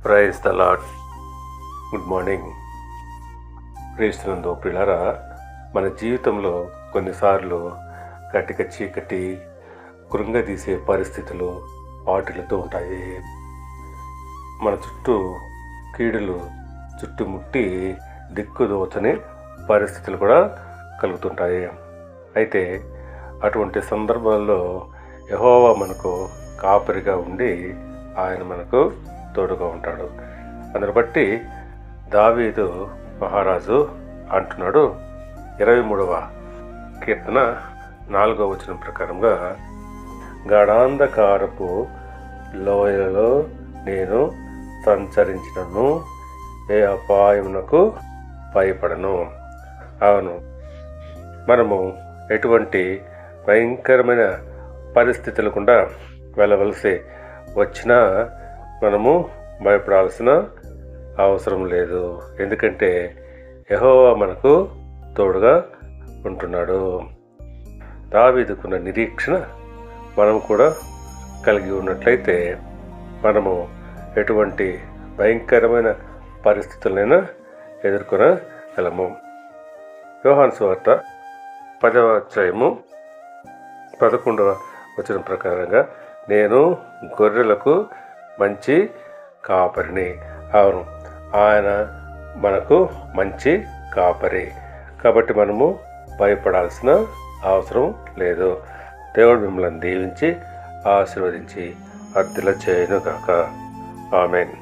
Praise the lord. Good morning. క్రీస్తునందు ప్రియులారా, మన జీవితంలో కొన్నిసార్లు కటిక చీకటి కృంగదీసే పరిస్థితులు వాటిల్లుతూ ఉంటాయి. మన చుట్టూ కీడులు చుట్టుముట్టి దిక్కుదోచని పరిస్థితులు కూడా కలుగుతుంటాయి. అయితే అటువంటి సందర్భాల్లో యెహోవా మనకు కాపరిగా ఉండి ఆయన మనకు తోడుగా ఉంటాడు. అందుని బట్టి దావీదు మహారాజు అంటున్నాడు, 23వ కీర్తన 4వ వచనం ప్రకారంగా, గాఢాంధకారపు లోయలలో నేను సంచరించినను ఏ అపాయమునకు భయపడను. అవును, మనము ఎటువంటి భయంకరమైన పరిస్థితులు గుండా వెళ్ళవలసి వచ్చినా మనము భయపడాల్సిన అవసరం లేదు. ఎందుకంటే యెహోవా మనకు తోడుగా ఉంటున్నాడు. దావీదుకున్న నిరీక్షణ మనం కూడా కలిగి ఉన్నట్లయితే మనము ఎటువంటి భయంకరమైన పరిస్థితులైనా ఎదుర్కొనగలము. యోహాను సువార్త 10వ అధ్యాయము 11వ వచనం ప్రకారంగా, నేను గొర్రెలకు మంచి కాపరిని. అవును, ఆయన మనకు మంచి కాపరి కాబట్టి మనము భయపడాల్సిన అవసరం లేదు. దేవుడు మిమ్మల్ని దీవించి ఆశీర్వదించి వర్ధిల్ల చేయును గాక. ఆమేన్.